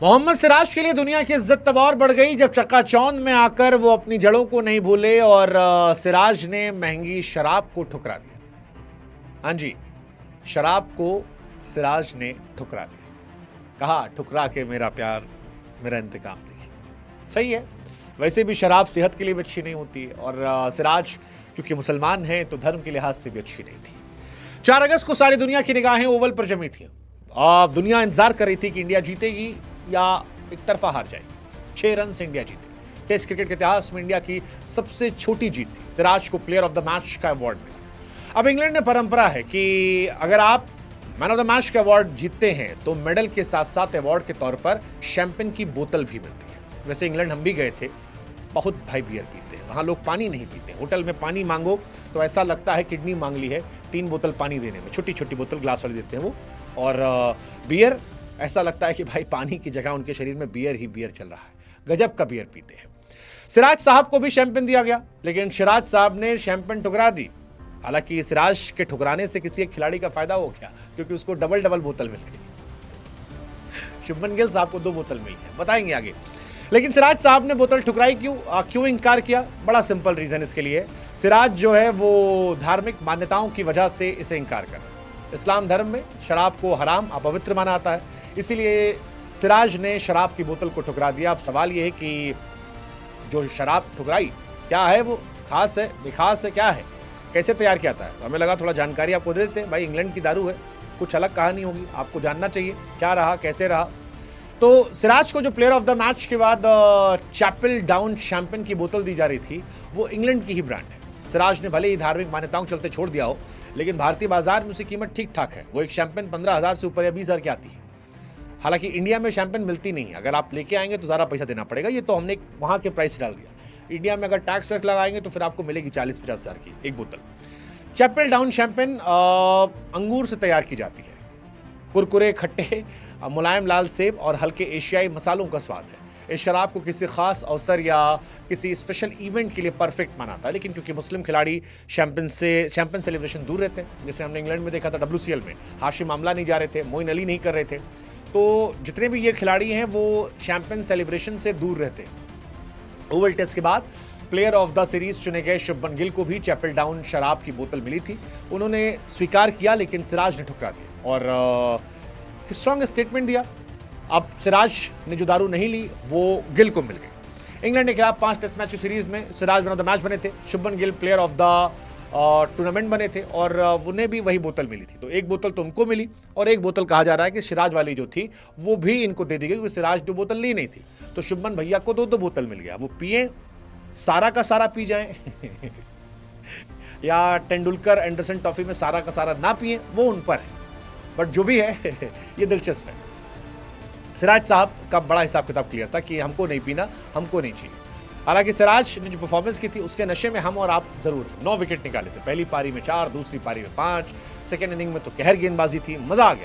मोहम्मद सिराज के लिए दुनिया की इज्जत तब और बढ़ गई जब चकाचौंध में आकर वो अपनी जड़ों को नहीं भूले और सिराज ने महंगी शराब को ठुकरा दिया। हाँ जी, शराब को सिराज ने ठुकरा दिया। कहा ठुकरा के मेरा प्यार मेरा इंतकाम देखिए। सही है, वैसे भी शराब सेहत के लिए भी अच्छी नहीं होती है और सिराज क्योंकि मुसलमान हैं तो धर्म के लिहाज से भी अच्छी नहीं थी। 4 अगस्त को सारी दुनिया की निगाहें ओवल पर जमी थी। दुनिया इंतजार कर रही थी कि इंडिया जीतेगी या एक तरफा हार जाएगी। 6 रन से इंडिया जीती। टेस्ट क्रिकेट के इतिहास में इंडिया की सबसे छोटी जीत थी। सिराज को प्लेयर ऑफ द मैच का अवार्ड मिला। अब इंग्लैंड में परंपरा है कि अगर आप मैन ऑफ द मैच का अवार्ड जीतते हैं तो मेडल के साथ साथ अवार्ड के तौर पर शैंपेन की बोतल भी मिलती है। वैसे इंग्लैंड हम भी गए थे, बहुत भाई बियर पीते हैं वहाँ, लोग पानी नहीं पीते। होटल में पानी मांगो तो ऐसा लगता है किडनी मांग ली है 3 बोतल पानी देने में। छोटी छोटी बोतल ग्लास वाली देते हैं वो। और बियर ऐसा लगता है कि भाई पानी की जगह उनके शरीर में बियर ही बियर चल रहा है। गजब का बियर पीते हैं। सिराज साहब को भी शैंपेन दिया गया, लेकिन सिराज साहब ने शैंपेन ठुकरा दी। हालांकि सिराज के ठुकराने से किसी एक खिलाड़ी का फायदा हो गया क्योंकि उसको डबल बोतल मिल गई। शुभमन गिल साहब को 2 बोतल मिली है, बताएंगे आगे। लेकिन सिराज साहब ने बोतल ठुकराई क्यों इनकार किया? बड़ा सिंपल रीजन इसके लिए। सिराज जो है वो धार्मिक मान्यताओं की वजह से इसे इनकार कर। इस्लाम धर्म में शराब को हराम अपवित्र माना जाता है, इसीलिए सिराज ने शराब की बोतल को ठुकरा दिया। अब सवाल यह है कि जो शराब ठुकराई क्या है, वो खास है बेखास है, क्या है, कैसे तैयार किया था? तो हमें लगा थोड़ा जानकारी आपको दे देते हैं। भाई इंग्लैंड की दारू है, कुछ अलग कहानी होगी, आपको जानना चाहिए क्या रहा कैसे रहा। तो सिराज को जो प्लेयर ऑफ द मैच के बाद चैपल डाउन शैंपेन की बोतल दी जा रही थी वो इंग्लैंड की ही ब्रांड है। सिराज ने भले ही धार्मिक मान्यताओं के चलते छोड़ दिया हो, लेकिन भारतीय बाजार में उसकी कीमत ठीक ठाक है। वो एक शैंपेन 15,000 से ऊपर या 20,000 की आती है। हालांकि इंडिया में शैंपेन मिलती नहीं है, अगर आप लेके आएंगे तो ज़्यादा पैसा देना पड़ेगा। ये तो हमने वहाँ के प्राइस डाल दिया। इंडिया में अगर टैक्स वैक्स लगाएंगे तो फिर आपको मिलेगी 40-50 हज़ार की एक बोतल। चैपल डाउन शैंपेन अंगूर से तैयार की जाती है। कुरकुरे, खट्टे, मुलायम लाल सेब और हल्के एशियाई मसालों का स्वाद है। इस शराब को किसी खास अवसर या किसी स्पेशल इवेंट के लिए परफेक्ट माना था, लेकिन क्योंकि मुस्लिम खिलाड़ी शैंपेन सेलिब्रेशन दूर रहते हैं, जैसे हमने इंग्लैंड में देखा था WCL में हाशिम आमला नहीं जा रहे थे, मोइन अली नहीं कर रहे थे, तो जितने भी ये खिलाड़ी हैं वो शैंपेन सेलिब्रेशन से दूर रहते हैं। ओवल टेस्ट के बाद प्लेयर ऑफ द सीरीज चुने गए शुभमन गिल को भी चैपल डाउन शराब की बोतल मिली थी। उन्होंने स्वीकार किया, लेकिन सिराज ने ठुकरा दिया और स्ट्रॉन्ग स्टेटमेंट दिया। अब सिराज ने जो दारू नहीं ली वो गिल को मिल गई। इंग्लैंड के खिलाफ 5 टेस्ट मैच की सीरीज में Siraj man of the match बने थे, Shubman Gill player of the tournament बने थे और उन्हें भी वही बोतल मिली थी। तो एक बोतल तो उनको मिली और एक बोतल कहा जा रहा है कि सिराज वाली जो थी वो भी इनको दे दी गई, क्योंकि सिराज 2 बोतल ली नहीं थी। तो शुभमन भैया को 2 बोतल मिल गया। वो पिए, सारा का सारा पी जाए या तेंदुलकर एंडरसन ट्रॉफी में सारा का सारा ना पिए, वो उन पर है। बट जो भी है ये दिलचस्प है। सिराज साहब का बड़ा हिसाब किताब क्लियर था कि हमको नहीं पीना, हमको नहीं चाहिए। हालांकि सिराज ने जो परफॉर्मेंस की थी उसके नशे में हम और आप जरूर 9 विकेट निकाले थे। पहली पारी में 4, दूसरी पारी में 5, सेकेंड इनिंग में तो कहर गेंदबाजी थी, मजा आ गया।